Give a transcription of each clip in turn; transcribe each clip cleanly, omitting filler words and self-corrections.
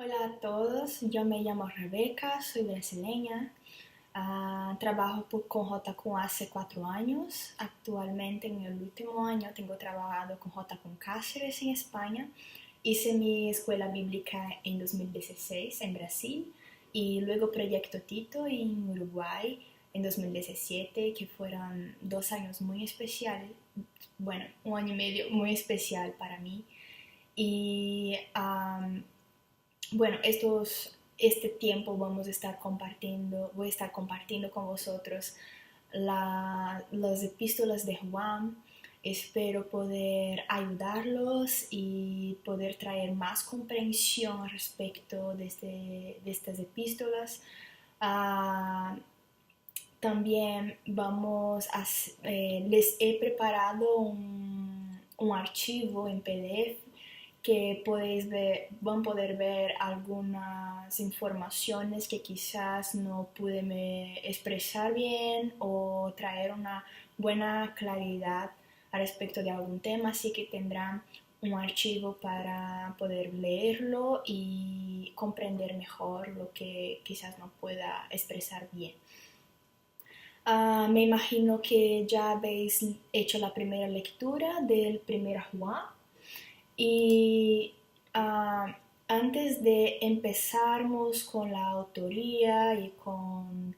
Hola a todos, yo me llamo Rebeca, soy brasileña. Trabajo con JQ hace 4 años. Actualmente en el último año tengo trabajado con JQ Cáceres en España. Hice mi escuela bíblica en 2016 en Brasil y luego Proyecto Tito en Uruguay en 2017, que fueron 2 años muy especiales, bueno, un año y medio muy especial para mí. Y bueno, este tiempo voy a estar compartiendo con vosotros las epístolas de Juan. Espero poder ayudarlos y poder traer más comprensión respecto de estas epístolas. Ah, También les he preparado un archivo en PDF que van a poder ver algunas informaciones que quizás no pude expresar bien o traer una buena claridad al respecto de algún tema, así que tendrán un archivo para poder leerlo y comprender mejor lo que quizás no pueda expresar bien. Me imagino que ya habéis hecho la primera lectura del primer Juan y antes de empezarmos con la autoría y con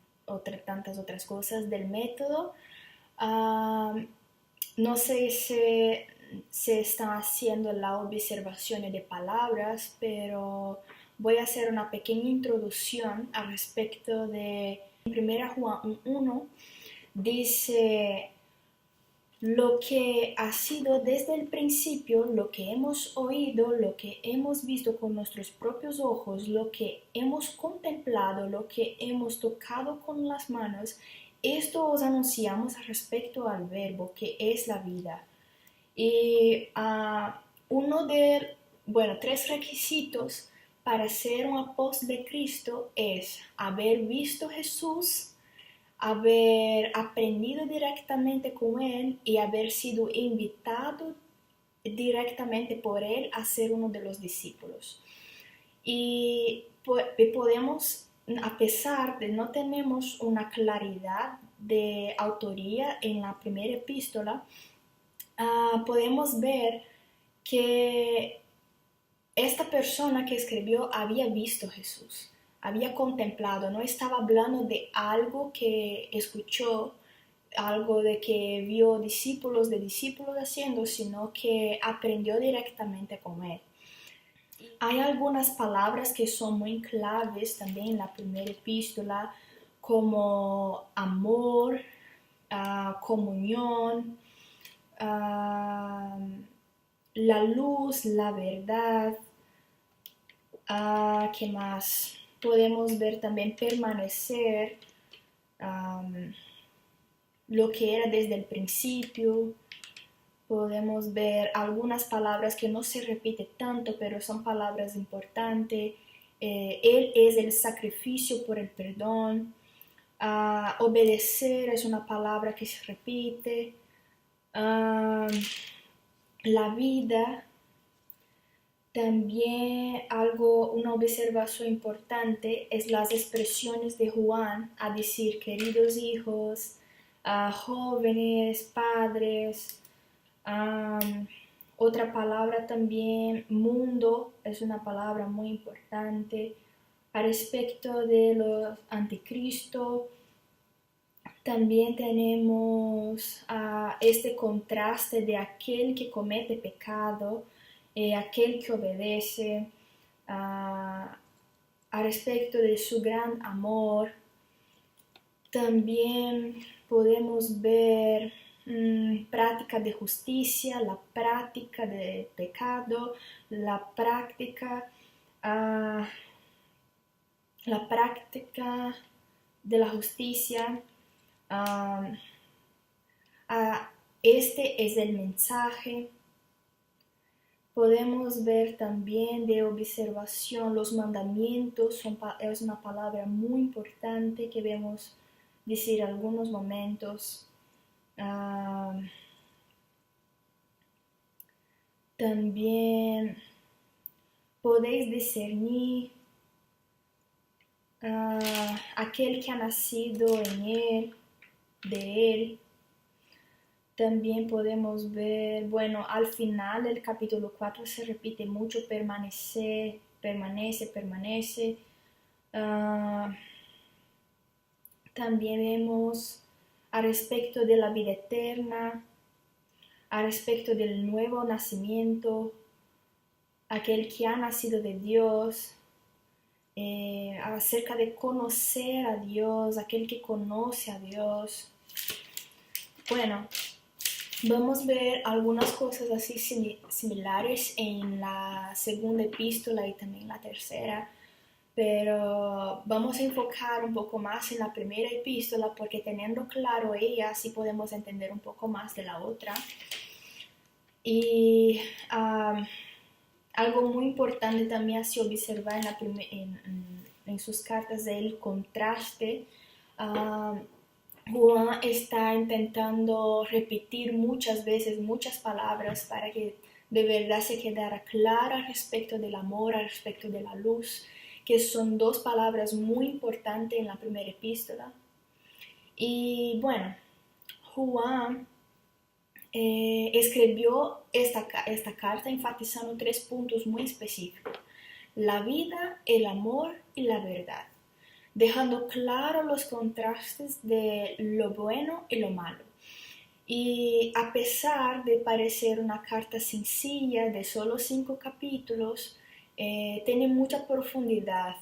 tantas otras cosas del método, ah, no sé si se está haciendo la observación de palabras, pero voy a hacer una pequeña introducción al respecto de 1 Juan 1. Dice: lo que ha sido desde el principio, lo que hemos oído, lo que hemos visto con nuestros propios ojos, lo que hemos contemplado, lo que hemos tocado con las manos, esto os anunciamos respecto al Verbo, que es la vida. Y uno de, bueno, 3 requisitos para ser un apóstol de Cristo es haber visto a Jesús, haber aprendido directamente con Él y haber sido invitado directamente por Él a ser uno de los discípulos. Y podemos, a pesar de no tenemos una claridad de autoría en la primera epístola, podemos ver que esta persona que escribió había visto a Jesús, había contemplado, no estaba hablando de algo que escuchó, algo de que vio discípulos de discípulos haciendo, sino que aprendió directamente con él. Hay algunas palabras que son muy claves también en la primera epístola, como amor, comunión, la luz, la verdad. ¿Qué más? Podemos ver también permanecer, lo que era desde el principio. Podemos ver algunas palabras que no se repiten tanto, pero son palabras importantes. Él es el sacrificio por el perdón. Obedecer es una palabra que se repite. La vida. También una observación importante es las expresiones de Juan a decir queridos hijos, jóvenes, padres. Otra palabra también, mundo, es una palabra muy importante. A respecto de los anticristo, también tenemos este contraste de aquel que comete pecado, aquel que obedece, a respecto de su gran amor. También podemos ver práctica de justicia, la práctica de pecado, la práctica de la justicia. Este es el mensaje. Podemos ver también de observación los mandamientos, es una palabra muy importante que vemos decir algunos momentos. También podéis discernir aquel que ha nacido en él, de él. También podemos ver, bueno, al final del capítulo 4 se repite mucho permanece, permanece, permanece. También vemos al respecto de la vida eterna, al respecto del nuevo nacimiento, aquel que ha nacido de Dios, acerca de conocer a Dios, aquel que conoce a Dios. Bueno, vamos a ver algunas cosas así similares en la segunda epístola y también la tercera, pero vamos a enfocar un poco más en la primera epístola porque teniendo claro ella, así podemos entender un poco más de la otra. Y algo muy importante también así observar en sus cartas del contraste. Juan está intentando repetir muchas veces muchas palabras para que de verdad se quedara clara respecto del amor, respecto de la luz, que son dos palabras muy importantes en la primera epístola. Y bueno, Juan escribió esta carta enfatizando 3 puntos muy específicos: la vida, el amor y la verdad, dejando claro los contrastes de lo bueno y lo malo. Y a pesar de parecer una carta sencilla de solo 5 capítulos, tiene mucha profundidad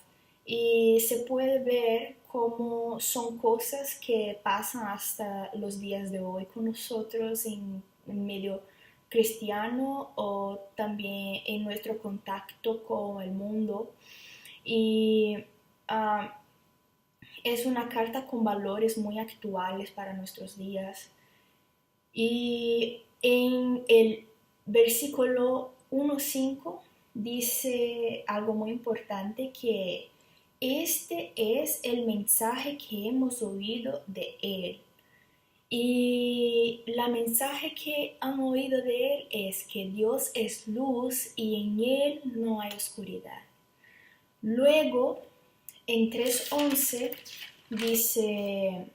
y se puede ver cómo son cosas que pasan hasta los días de hoy con nosotros en medio cristiano o también en nuestro contacto con el mundo. Y es una carta con valores muy actuales para nuestros días. Y en el versículo 1.5 dice algo muy importante, que este es el mensaje que hemos oído de él. Y la mensaje que han oído de él es que Dios es luz y en él no hay oscuridad. Luego, en 3.11 dice: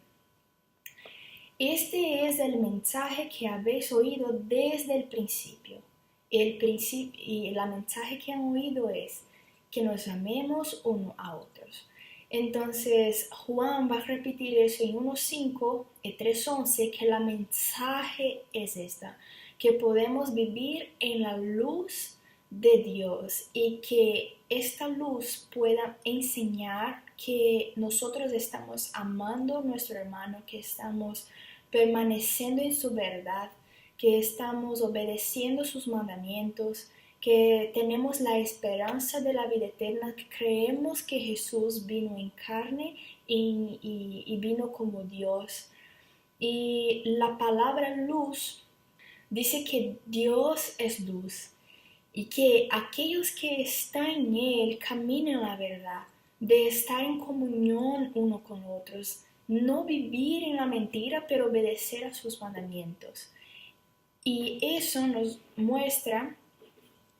este es el mensaje que habéis oído desde el principio. Y el mensaje que han oído es que nos amemos uno a otros. Entonces, Juan va a repetir eso en 1.5 y 3.11, que el mensaje es esta, que podemos vivir en la luz de Dios y que esta luz pueda enseñar que nosotros estamos amando a nuestro hermano, que estamos permaneciendo en su verdad, que estamos obedeciendo sus mandamientos, que tenemos la esperanza de la vida eterna, que creemos que Jesús vino en carne y vino como Dios. Y la palabra luz dice que Dios es luz y que aquellos que están en Él caminan la verdad, de estar en comunión uno con otros, no vivir en la mentira, pero obedecer a sus mandamientos. Y eso nos muestra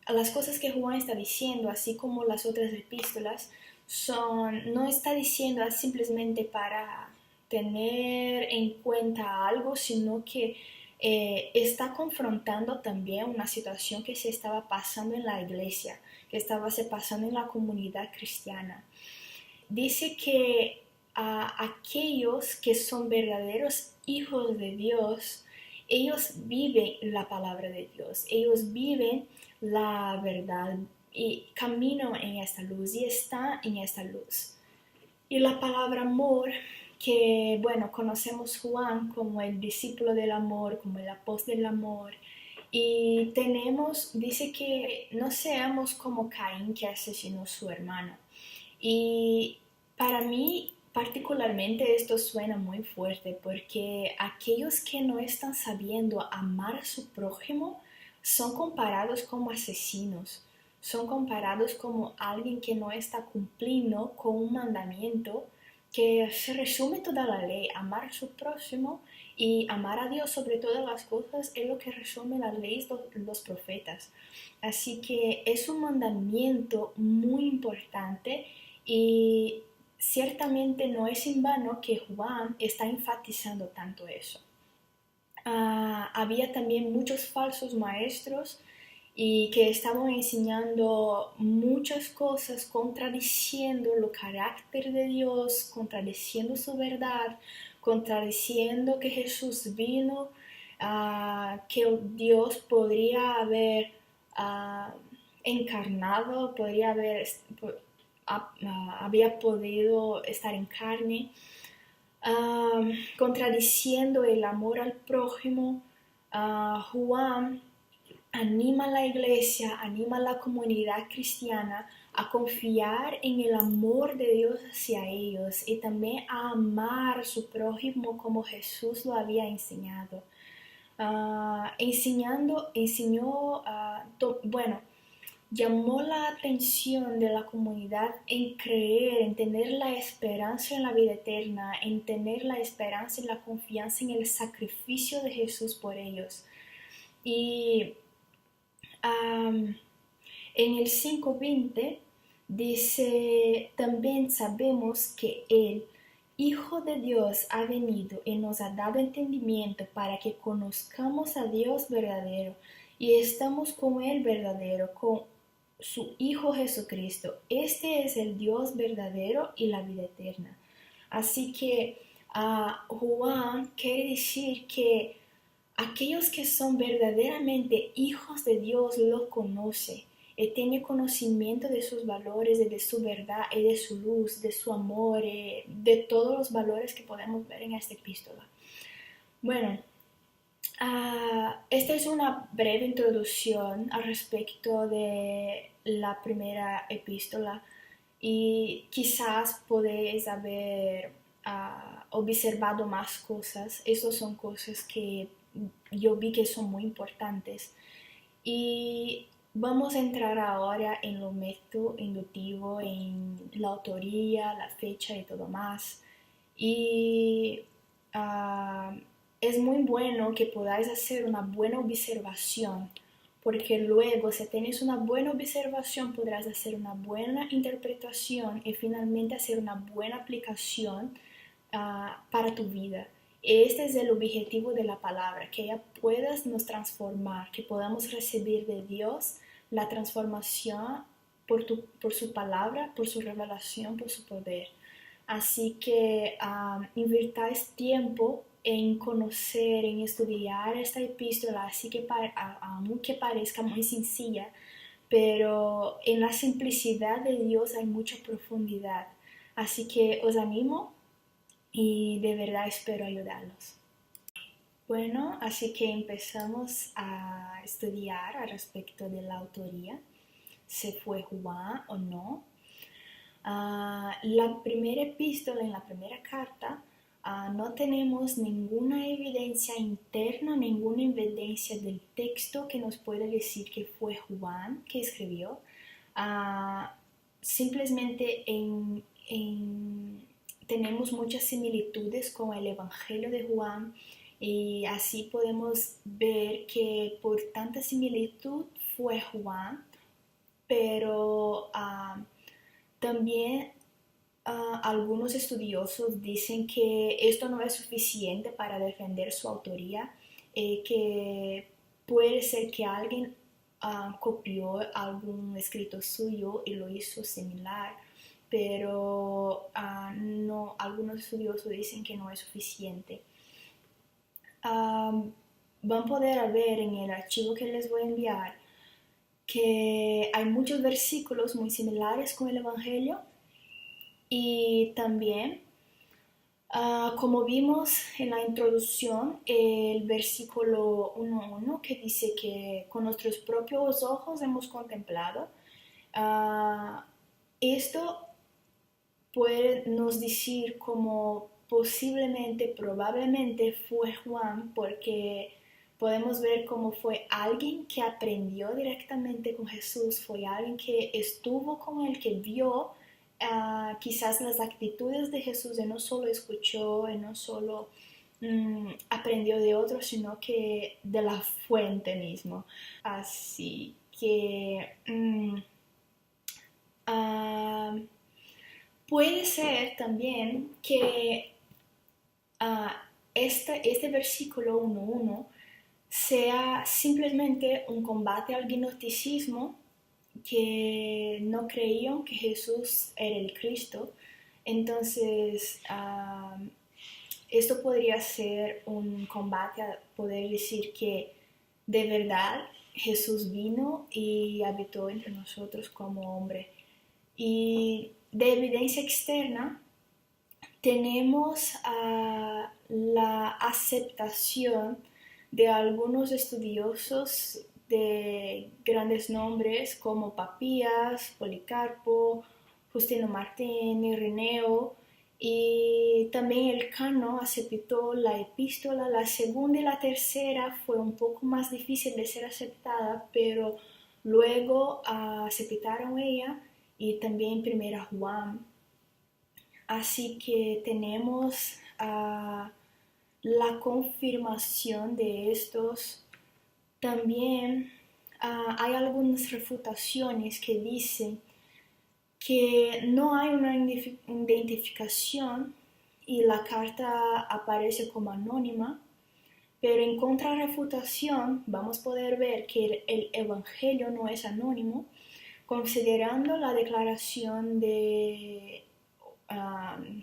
las cosas que Juan está diciendo, así como las otras epístolas, no está diciendo simplemente para tener en cuenta algo, sino que está confrontando también una situación que se estaba pasando en la iglesia, que estaba se pasando en la comunidad cristiana. Dice que aquellos que son verdaderos hijos de Dios, ellos viven la palabra de Dios, ellos viven la verdad y caminan en esta luz y están en esta luz. Y la palabra amor, que bueno, conocemos Juan como el discípulo del amor, como el apóstol del amor, y dice que no seamos como Caín, que asesinó a su hermano. Y para mí particularmente esto suena muy fuerte, porque aquellos que no están sabiendo amar a su prójimo son comparados como asesinos, son comparados como alguien que no está cumpliendo con un mandamiento que se resume toda la ley, amar a su próximo y amar a Dios sobre todas las cosas es lo que resume las leyes de los profetas. Así que es un mandamiento muy importante y ciertamente no es en vano que Juan está enfatizando tanto eso. Había también muchos falsos maestros y que estaban enseñando muchas cosas contradiciendo el carácter de Dios, contradiciendo su verdad, contradiciendo que Jesús vino, que Dios podría haber encarnado, había podido estar en carne, contradiciendo el amor al prójimo. Juan anima a la iglesia, anima a la comunidad cristiana a confiar en el amor de Dios hacia ellos y también a amar a su prójimo como Jesús lo había enseñado. Llamó la atención de la comunidad en creer, en tener la esperanza en la vida eterna, en tener la esperanza y la confianza en el sacrificio de Jesús por ellos. Y en el 5:20 dice, también sabemos que el Hijo de Dios ha venido y nos ha dado entendimiento para que conozcamos a Dios verdadero y estamos con Él verdadero, con su Hijo Jesucristo. Este es el Dios verdadero y la vida eterna. Así que Juan quiere decir que aquellos que son verdaderamente hijos de Dios lo conocen y tienen conocimiento de sus valores, de su verdad y de su luz, de su amor, de todos los valores que podemos ver en esta epístola. Bueno, esta es una breve introducción al respecto de la primera epístola y quizás podéis haber observado más cosas. Estas son cosas que yo vi que son muy importantes. Y vamos a entrar ahora en lo método inductivo, en la autoría, la fecha y todo más. Y es muy bueno que podáis hacer una buena observación, porque luego si tienes una buena observación podrás hacer una buena interpretación y finalmente hacer una buena aplicación para tu vida. Este es el objetivo de la palabra, que ella pueda nos transformar, que podamos recibir de Dios la transformación por su palabra, por su revelación, por su poder. Así que invirtáis tiempo en conocer, en estudiar esta epístola, así que aunque parezca muy sencilla, pero en la simplicidad de Dios hay mucha profundidad. Así que os animo y de verdad espero ayudarlos. Bueno, así que empezamos a estudiar al respecto de la autoría, si fue Juan o no. La primera epístola, en la primera carta, no tenemos ninguna evidencia interna, ninguna evidencia del texto que nos pueda decir que fue Juan que escribió. Simplemente tenemos muchas similitudes con el Evangelio de Juan y así podemos ver que por tanta similitud fue Juan, pero también algunos estudiosos dicen que esto no es suficiente para defender su autoría, que puede ser que alguien copió algún escrito suyo y lo hizo similar, pero no, algunos estudiosos dicen que no es suficiente. Van a poder ver en el archivo que les voy a enviar que hay muchos versículos muy similares con el Evangelio y también, como vimos en la introducción, el versículo 1:1 que dice que con nuestros propios ojos hemos contemplado, esto puede nos decir como posiblemente, probablemente fue Juan, porque podemos ver cómo fue alguien que aprendió directamente con Jesús, fue alguien que estuvo con él, que vio quizás las actitudes de Jesús, él no solo escuchó, él no solo aprendió de otros, sino que de la fuente mismo. Así que puede ser también que este versículo 1.1 sea simplemente un combate al gnosticismo, que no creían que Jesús era el Cristo. Entonces, esto podría ser un combate a poder decir que de verdad Jesús vino y habitó entre nosotros como hombre. Y de evidencia externa tenemos la aceptación de algunos estudiosos de grandes nombres como Papías, Policarpo, Justino Martín, Ireneo, y también el Cano aceptó la epístola. La segunda y la tercera fue un poco más difícil de ser aceptada, pero luego aceptaron ella, y también Primera Juan. Así que tenemos la confirmación de estos. También hay algunas refutaciones que dicen que no hay una identificación y la carta aparece como anónima, pero en contrarrefutación vamos a poder ver que el Evangelio no es anónimo, considerando la declaración de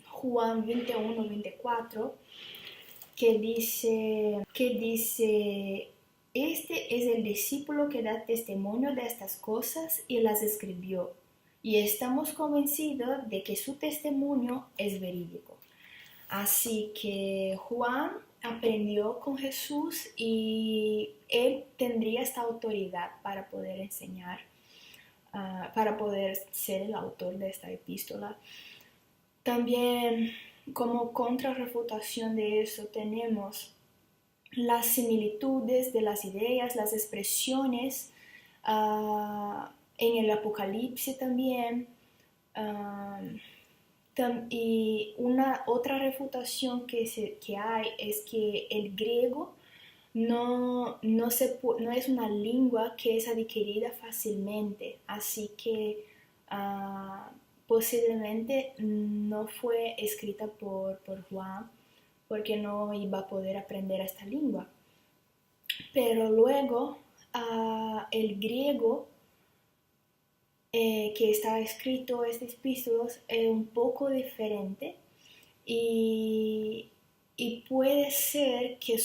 Juan 21-24, que dice, este es el discípulo que da testimonio de estas cosas y las escribió, y estamos convencidos de que su testimonio es verídico. Así que Juan aprendió con Jesús y él tendría esta autoridad para poder enseñar, para poder ser el autor de esta epístola. También, como contrarrefutación de eso, tenemos las similitudes de las ideas, las expresiones en el Apocalipsis también. Y una otra refutación que hay es que el griego no es una lengua que es adquirida fácilmente, así que posiblemente no fue escrita por Juan, porque no iba a poder aprender esta lengua. Pero luego el griego que está escrito estos epístolas es un poco diferente, y puede ser que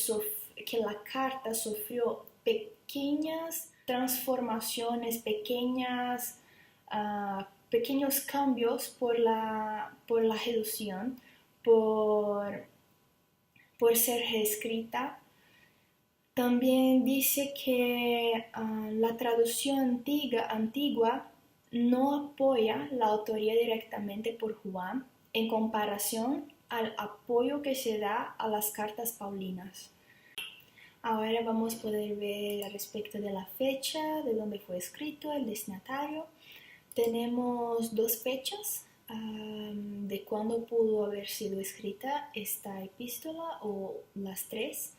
la carta sufrió pequeñas transformaciones, pequeños cambios por la reducción, por ser reescrita. También dice que la traducción antigua no apoya la autoría directamente por Juan en comparación al apoyo que se da a las cartas paulinas. Ahora vamos a poder ver respecto de la fecha, de dónde fue escrito, el destinatario. Tenemos dos fechas de cuándo pudo haber sido escrita esta epístola, o las tres.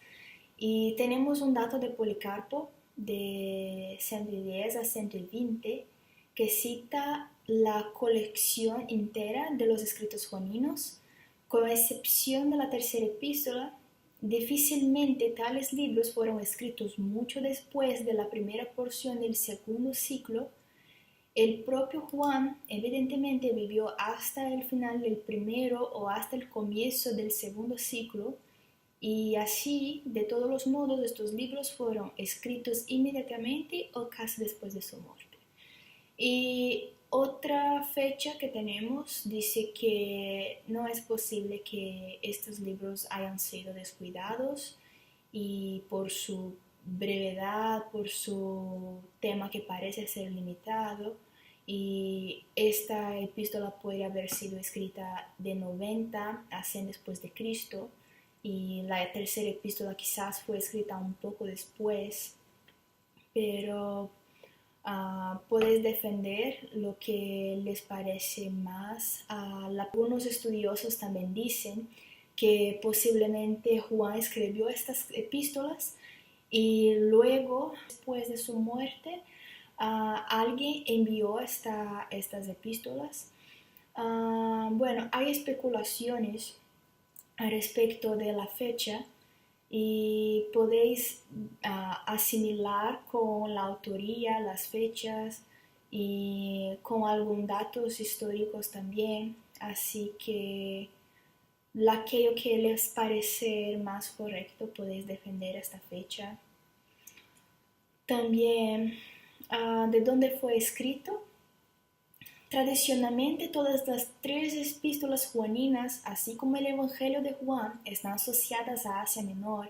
Y tenemos un dato de Policarpo de 110 a 120 que cita la colección entera de los escritos joaninos. Con excepción de la tercera epístola, difícilmente tales libros fueron escritos mucho después de la primera porción del segundo ciclo. El propio Juan evidentemente vivió hasta el final del primero o hasta el comienzo del segundo ciclo, y así, de todos los modos, estos libros fueron escritos inmediatamente o casi después de su muerte. Y otra fecha que tenemos dice que no es posible que estos libros hayan sido descuidados, y por su brevedad, por su tema que parece ser limitado, y esta epístola puede haber sido escrita de 90 a 100 después de Cristo, y la tercera epístola quizás fue escrita un poco después, pero Puedes defender lo que les parece más. Algunos estudiosos también dicen que posiblemente Juan escribió estas epístolas y luego, después de su muerte, alguien envió estas epístolas. Bueno, hay especulaciones al respecto de la fecha y podéis asimilar con la autoría, las fechas y con algunos datos históricos también. Así que aquello que les parece más correcto podéis defender esta fecha. También, ¿de dónde fue escrito? Tradicionalmente todas las tres epístolas juaninas, así como el Evangelio de Juan, están asociadas a Asia Menor,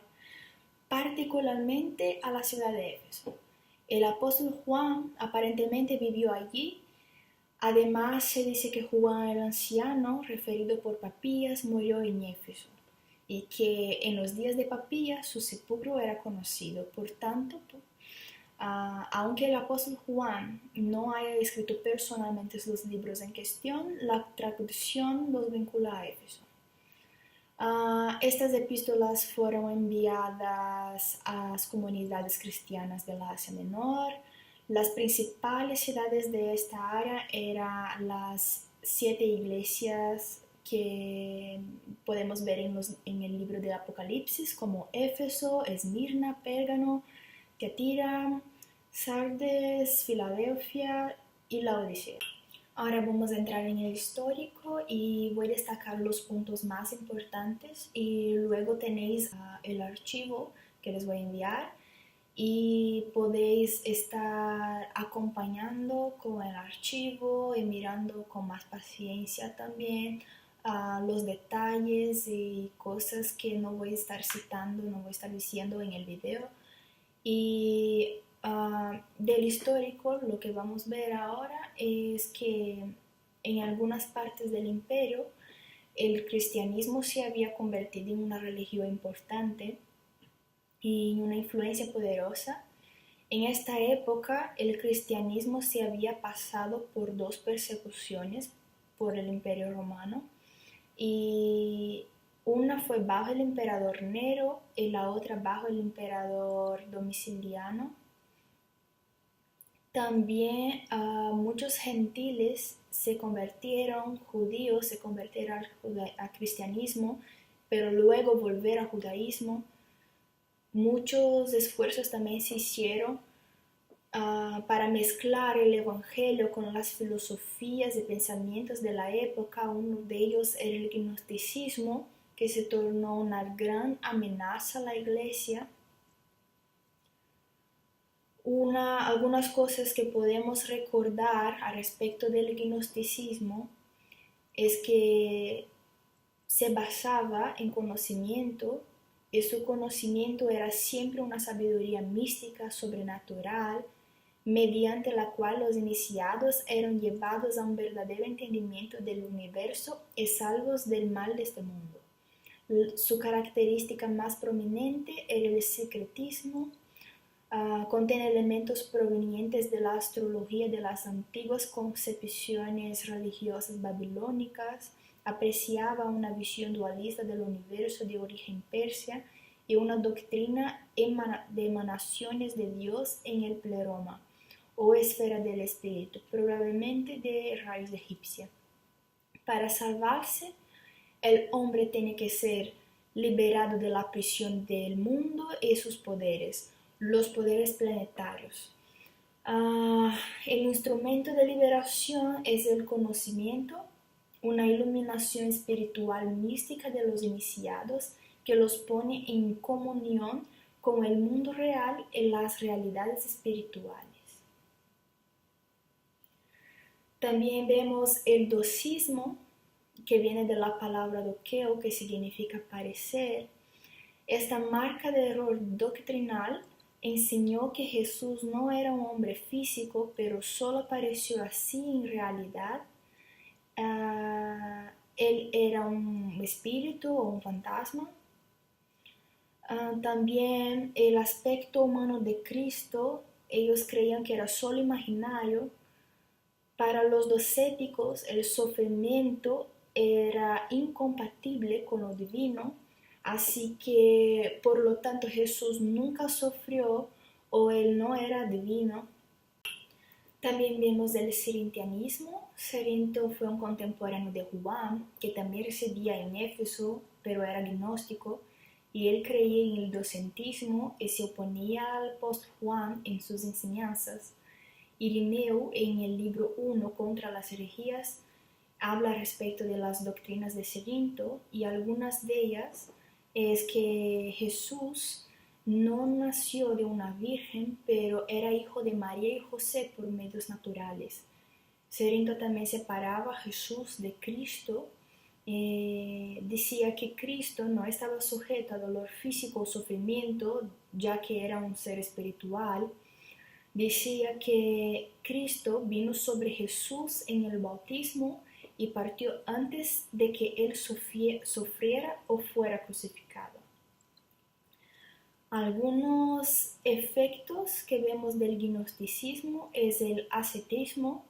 particularmente a la ciudad de Éfeso. El apóstol Juan aparentemente vivió allí. Además, se dice que Juan el anciano, referido por Papías, murió en Éfeso y que en los días de Papías su sepulcro era conocido. Por tanto, aunque el apóstol Juan no haya escrito personalmente los libros en cuestión, la tradición los vincula a Éfeso. Estas epístolas fueron enviadas a las comunidades cristianas de la Asia Menor. Las principales ciudades de esta área eran las 7 iglesias que podemos ver en el libro del Apocalipsis, como Éfeso, Esmirna, Pérgamo, Tiatira, Sardes, Filadelfia y Laodicea. Ahora vamos a entrar en el histórico y voy a destacar los puntos más importantes y luego tenéis el archivo que les voy a enviar y podéis estar acompañando con el archivo y mirando con más paciencia también los detalles y cosas que no voy a estar citando, no voy a estar diciendo en el video. Y del histórico lo que vamos a ver ahora es que en algunas partes del imperio el cristianismo se había convertido en una religión importante y en una influencia poderosa. En esta época el cristianismo se había pasado por 2 persecuciones por el imperio romano y una fue bajo el emperador Nero y la otra bajo el emperador Domiciliano. También muchos gentiles se convirtieron, judíos se convirtieron al cristianismo, pero luego volver al judaísmo. Muchos esfuerzos también se hicieron para mezclar el evangelio con las filosofías y pensamientos de la época. Uno de ellos era el gnosticismo, que se tornó una gran amenaza a la iglesia. Algunas cosas que podemos recordar al respecto del gnosticismo es que se basaba en conocimiento y su conocimiento era siempre una sabiduría mística, sobrenatural, mediante la cual los iniciados eran llevados a un verdadero entendimiento del universo y salvos del mal de este mundo. Su característica más prominente era el secretismo. Contiene elementos provenientes de la astrología de las antiguas concepciones religiosas babilónicas, apreciaba una visión dualista del universo de origen persia y una doctrina de emanaciones de Dios en el pleroma o esfera del espíritu, probablemente de raíz egipcia. Para salvarse, el hombre tiene que ser liberado de la prisión del mundo y sus poderes, los poderes planetarios. El instrumento de liberación es el conocimiento, una iluminación espiritual mística de los iniciados que los pone en comunión con el mundo real y las realidades espirituales. También vemos el docismo, que viene de la palabra doqueo, que significa parecer. Esta marca de error doctrinal enseñó que Jesús no era un hombre físico, pero solo apareció así en realidad. Él era un espíritu o un fantasma. También el aspecto humano de Cristo ellos creían que era solo imaginario. Para los docéticos, el sufrimiento era incompatible con lo divino, así que por lo tanto Jesús nunca sufrió o él no era divino. También vemos el cirintianismo. Cirinto fue un contemporáneo de Juan, que también residía en Éfeso, pero era gnóstico, y él creía en el docentismo y se oponía al post-Juan en sus enseñanzas. Irineo, en el libro 1 contra las herejías, habla respecto de las doctrinas de Cirinto, y algunas de ellas es que Jesús no nació de una virgen, pero era hijo de María y José por medios naturales. Cirinto también separaba a Jesús de Cristo. Decía que Cristo no estaba sujeto a dolor físico o sufrimiento, ya que era un ser espiritual. Decía que Cristo vino sobre Jesús en el bautismo y partió antes de que él sufriera o fuera crucificado. Algunos efectos que vemos del gnosticismo es el ascetismo.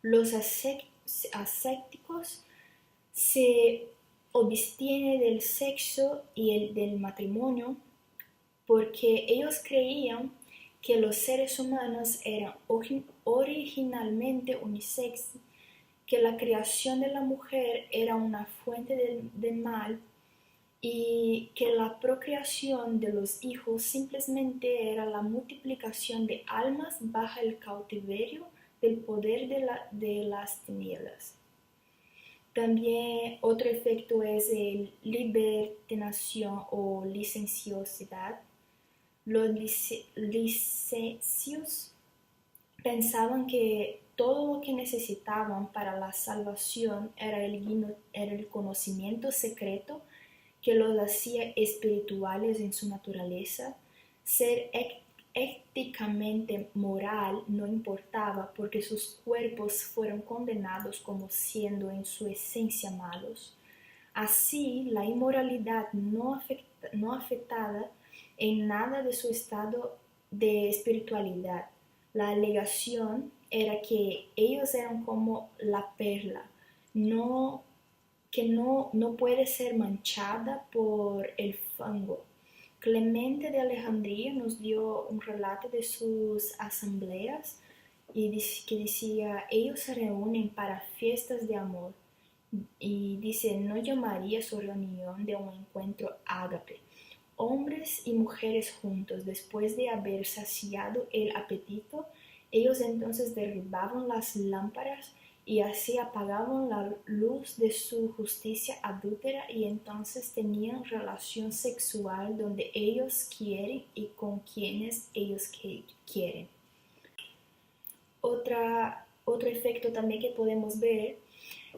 Los ascéticos se abstienen del sexo y del matrimonio porque ellos creían que los seres humanos eran originalmente unisex, que la creación de la mujer era una fuente de mal y que la procreación de los hijos simplemente era la multiplicación de almas bajo el cautiverio del poder de las tinieblas. También otro efecto es el libertinación o licenciosidad. Los licencios pensaban que todo lo que necesitaban para la salvación era el conocimiento secreto que los hacía espirituales en su naturaleza. Ser éticamente moral no importaba porque sus cuerpos fueron condenados como siendo en su esencia malos. Así, la inmoralidad no afectada en nada de su estado de espiritualidad. La alegación era que ellos eran como la perla, que no puede ser manchada por el fango. Clemente de Alejandría nos dio un relato de sus asambleas y que decía, ellos se reúnen para fiestas de amor, y dice, no llamaría su reunión de un encuentro ágape. Hombres y mujeres juntos, después de haber saciado el apetito, ellos entonces derribaban las lámparas y así apagaban la luz de su justicia adúltera y entonces tenían relación sexual donde ellos quieren y con quienes ellos quieren. Otro efecto también que podemos ver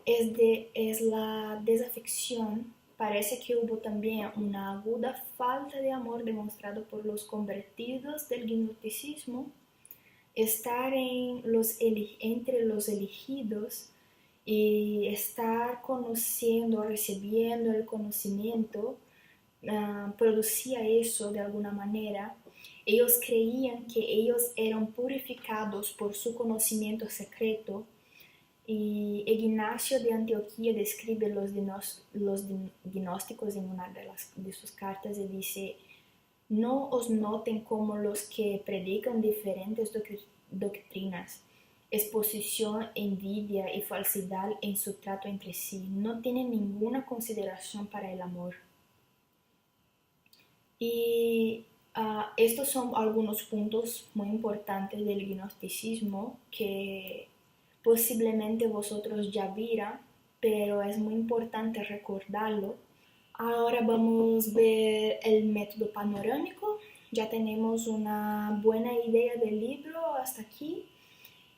es la desafección. Parece que hubo también una aguda falta de amor demostrado por los convertidos del gnosticismo. Estar entre los elegidos y estar conociendo, recibiendo el conocimiento, producía eso de alguna manera. Ellos creían que ellos eran purificados por su conocimiento secreto. Y Ignacio de Antioquía describe los gnósticos en una de sus cartas y dice, no os noten como los que predican diferentes doctrinas, exposición, envidia y falsedad en su trato entre sí, no tienen ninguna consideración para el amor. Y estos son algunos puntos muy importantes del gnosticismo que posiblemente vosotros ya vieran, pero es muy importante recordarlo. Ahora vamos a ver el método panorámico. Ya tenemos una buena idea del libro hasta aquí.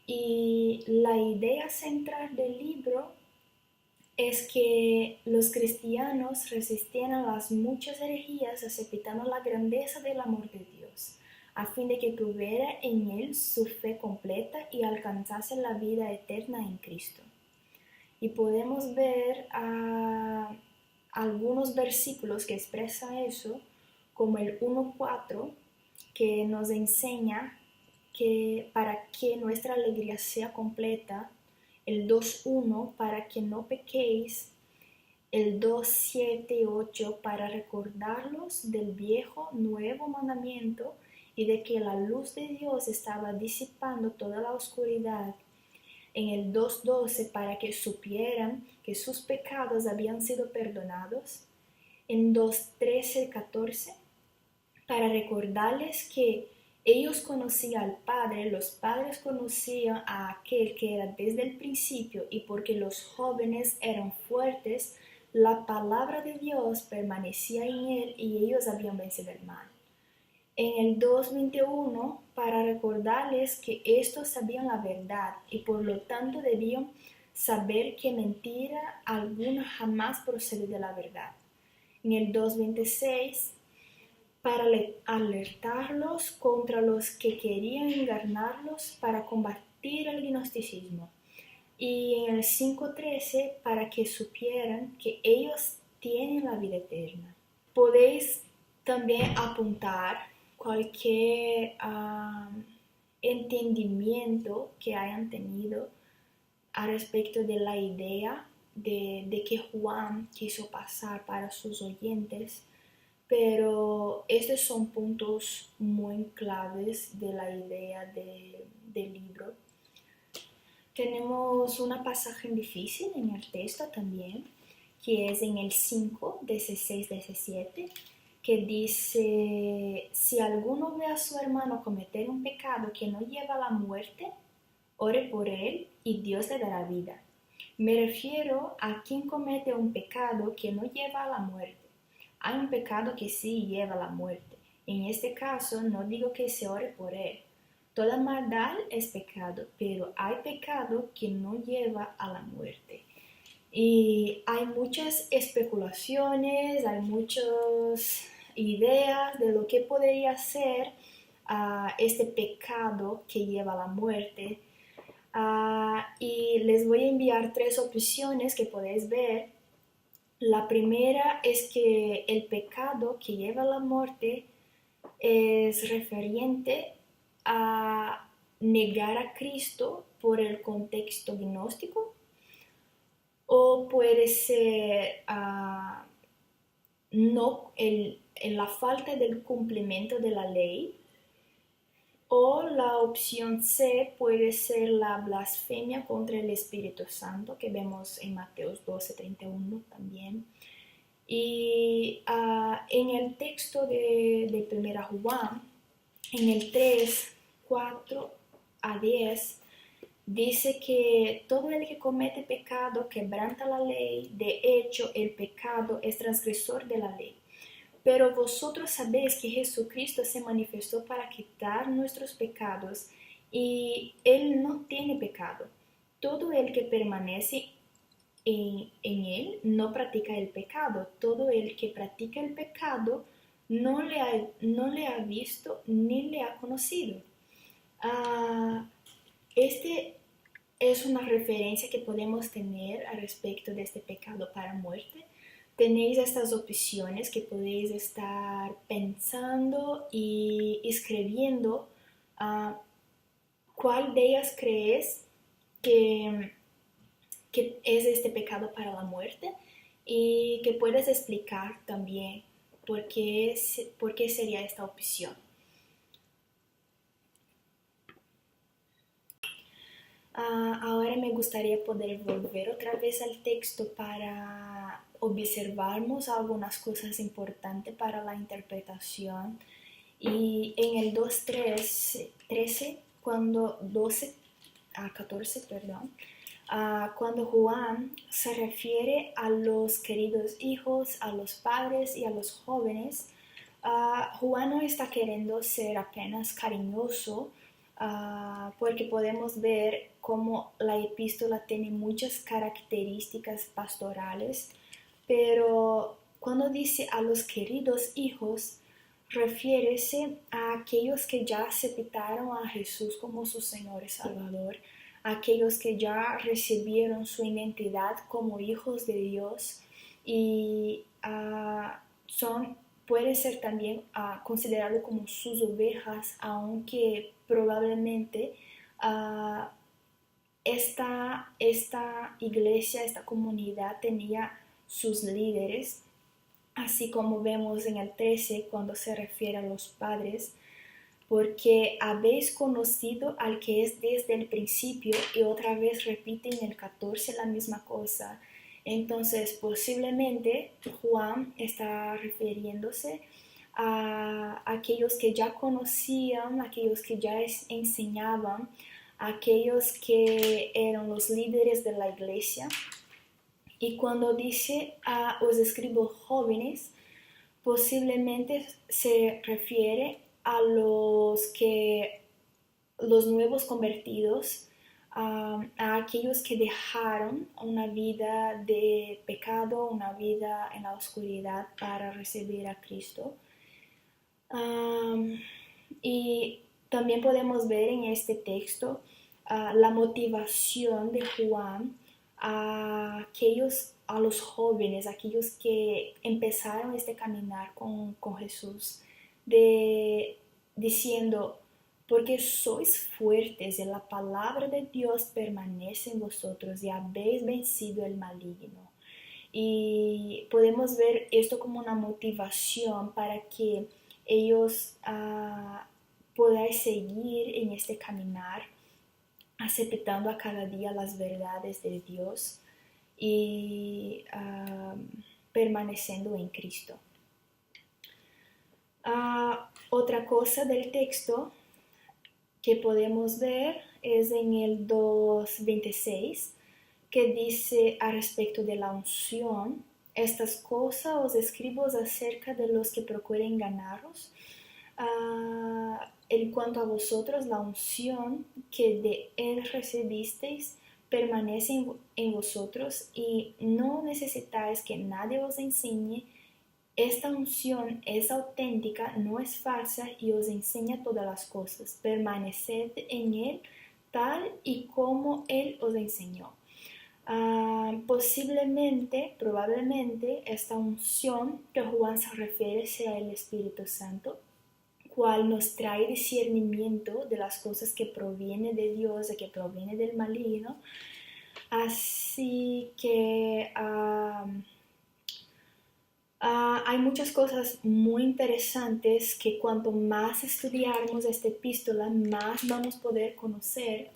Y la idea central del libro es que los cristianos resistían a las muchas herejías aceptando la grandeza del amor de Dios, a fin de que tuviera en él su fe completa y alcanzase la vida eterna en Cristo. Y podemos ver algunos versículos que expresan eso, como el 1:4, que nos enseña para que nuestra alegría sea completa, el 2:1 para que no pequéis, el 2:7 y 8 para recordarlos del viejo nuevo mandamiento y de que la luz de Dios estaba disipando toda la oscuridad. En el 2:12 para que supieran que sus pecados habían sido perdonados. En 2:13 y 14 para recordarles que ellos conocían al Padre, los padres conocían a aquel que era desde el principio, y porque los jóvenes eran fuertes, la palabra de Dios permanecía en él y ellos habían vencido el mal. En el 2:21 para recordarles que estos sabían la verdad y por lo tanto debían saber que mentira alguna jamás procede de la verdad. En el 2:26 para alertarlos contra los que querían engañarlos para combatir el gnosticismo. Y en el 5:13 para que supieran que ellos tienen la vida eterna. Podéis también apuntar cualquier entendimiento que hayan tenido al respecto de la idea de que Juan quiso pasar para sus oyentes, pero estos son puntos muy claves de la idea del libro. Tenemos un pasaje difícil en el texto también, que es en el 5, 16, 17, que dice: si alguno ve a su hermano cometer un pecado que no lleva a la muerte, ore por él y Dios le dará vida. Me refiero a quien comete un pecado que no lleva a la muerte. Hay un pecado que sí lleva a la muerte. En este caso no digo que se ore por él. Toda maldad es pecado, pero hay pecado que no lleva a la muerte. Y hay muchas especulaciones, hay muchas ideas de lo que podría ser este pecado que lleva a la muerte. Y les voy a enviar 3 opciones que podéis ver. La primera es que el pecado que lleva a la muerte es referente a negar a Cristo por el contexto gnóstico, o puede ser no en la falta del cumplimiento de la ley, o la opción C puede ser la blasfemia contra el Espíritu Santo, que vemos en Mateo 12:31 también. Y en el texto de 1 Juan, en el 3, 4 a 10, dice que todo el que comete pecado quebranta la ley. De hecho, el pecado es transgresor de la ley. Pero vosotros sabéis que Jesucristo se manifestó para quitar nuestros pecados y Él no tiene pecado. Todo el que permanece en él no practica el pecado. Todo el que practica el pecado no le ha visto ni le ha conocido. Este es una referencia que podemos tener al respecto de este pecado para muerte. Tenéis estas opciones que podéis estar pensando y escribiendo cuál de ellas crees que es este pecado para la muerte, y que puedes explicar también por qué sería esta opción. Ahora me gustaría poder volver otra vez al texto para observarnos algunas cosas importantes para la interpretación. Y en el 2:13, cuando 14, perdón, cuando Juan se refiere a los queridos hijos, a los padres y a los jóvenes, Juan no está queriendo ser apenas cariñoso, porque podemos ver cómo la epístola tiene muchas características pastorales, pero cuando dice a los queridos hijos, refiérese a aquellos que ya aceptaron a Jesús como su Señor y Salvador, aquellos que ya recibieron su identidad como hijos de Dios y son puede ser también considerado como sus ovejas, aunque probablemente uh, esta iglesia, esta comunidad tenía sus líderes, así como vemos en el 13 cuando se refiere a los padres, porque habéis conocido al que es desde el principio, y otra vez repite en el 14 la misma cosa. Entonces posiblemente Juan está refiriéndose a aquellos que ya conocían, aquellos que ya enseñaban, aquellos que eran los líderes de la iglesia. Y cuando dice os escribo jóvenes, posiblemente se refiere a los nuevos convertidos, a aquellos que dejaron una vida de pecado, una vida en la oscuridad para recibir a Cristo. Y también podemos ver en este texto la motivación de Juan a los jóvenes, aquellos que empezaron este caminar con Jesús, diciendo, porque sois fuertes y la palabra de Dios permanece en vosotros y habéis vencido el maligno. Y podemos ver esto como una motivación para que ellos puedan seguir en este caminar, aceptando a cada día las verdades de Dios y permaneciendo en Cristo. Otra cosa del texto que podemos ver es en el 2:26, que dice a respecto de la unción: estas cosas os escribo acerca de los que procuren ganaros. En cuanto a vosotros, la unción que de él recibisteis permanece en vosotros y no necesitáis que nadie os enseñe. Esta unción es auténtica, no es falsa y os enseña todas las cosas. Permaneced en él tal y como él os enseñó. Probablemente, esta unción que Juan se refiere sea el Espíritu Santo, cual nos trae discernimiento de las cosas que provienen de Dios y que provienen del maligno. Así que hay muchas cosas muy interesantes que cuanto más estudiamos esta epístola, más vamos a poder conocer.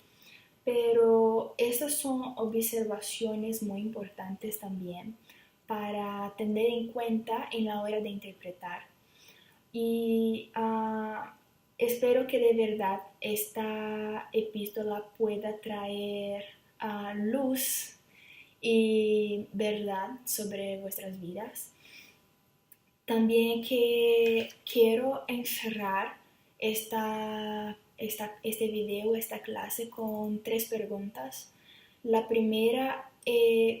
Pero estas son observaciones muy importantes también para tener en cuenta en la hora de interpretar. Y espero que de verdad esta epístola pueda traer luz y verdad sobre vuestras vidas. También que quiero encerrar este video, esta clase, con 3 preguntas. La primera,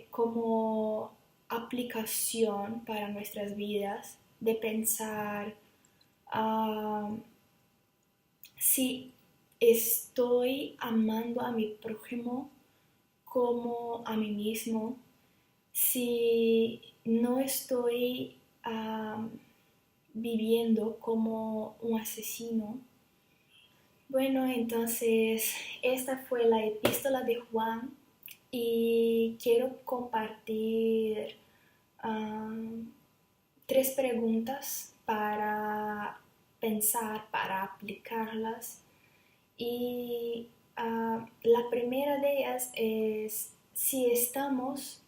como aplicación para nuestras vidas, de pensar si estoy amando a mi prójimo como a mí mismo, si no estoy viviendo como un asesino. Bueno, entonces esta fue la epístola de Juan y quiero compartir 3 preguntas para pensar, para aplicarlas. Y la primera de ellas es si estamos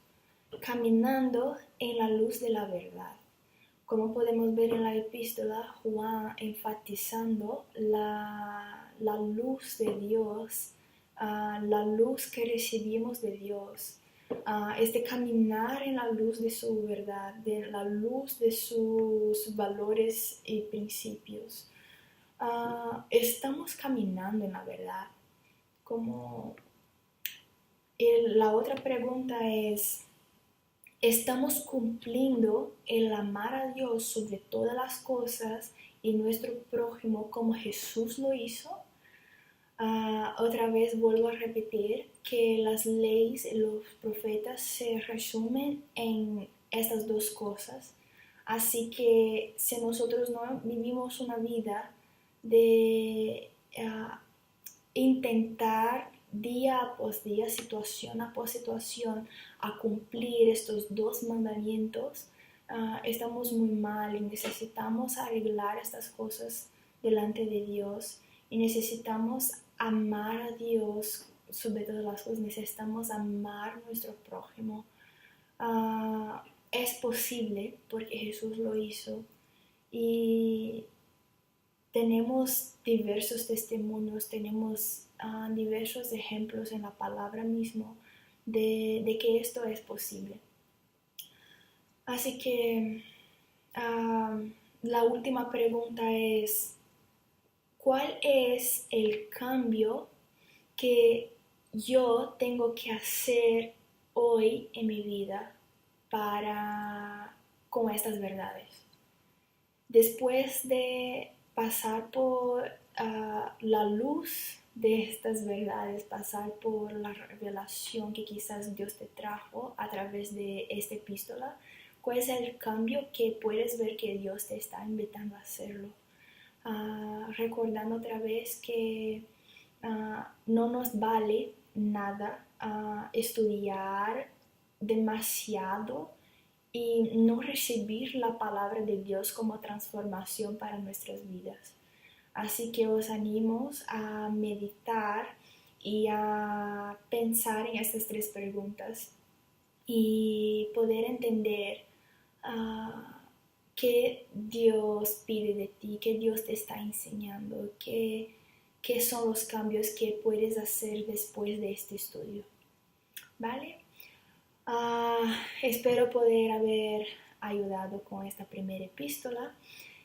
caminando en la luz de la verdad. Como podemos ver en la epístola, Juan enfatizando la luz de Dios, la luz que recibimos de Dios, este caminar en la luz de su verdad, de la luz de sus valores y principios. Estamos caminando en la verdad. La otra pregunta es: ¿estamos cumpliendo el amar a Dios sobre todas las cosas y nuestro prójimo como Jesús lo hizo? Otra vez vuelvo a repetir que las leyes y los profetas se resumen en estas 2 cosas. Así que si nosotros no vivimos una vida de intentar día após día, situación após situación, a cumplir estos dos mandamientos, estamos muy mal y necesitamos arreglar estas cosas delante de Dios y necesitamos amar a Dios sobre todas las cosas, necesitamos amar a nuestro prójimo. Es posible porque Jesús lo hizo y tenemos diversos testimonios, tenemos diversos ejemplos en la palabra mismo de que esto es posible. Así que la última pregunta es, ¿cuál es el cambio que yo tengo que hacer hoy en mi vida para con estas verdades? Después de pasar por la luz de estas verdades, pasar por la revelación que quizás Dios te trajo a través de esta epístola, ¿cuál es el cambio que puedes ver que Dios te está invitando a hacerlo? Recordando otra vez que no nos vale nada estudiar demasiado y no recibir la palabra de Dios como transformación para nuestras vidas. Así que os animo a meditar y a pensar en estas tres preguntas y poder entender qué Dios pide de ti, qué Dios te está enseñando, qué son los cambios que puedes hacer después de este estudio. ¿Vale? Espero poder haber ayudado con esta primera epístola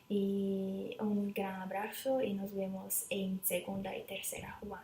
y un gran abrazo y nos vemos en segunda y tercera Juan.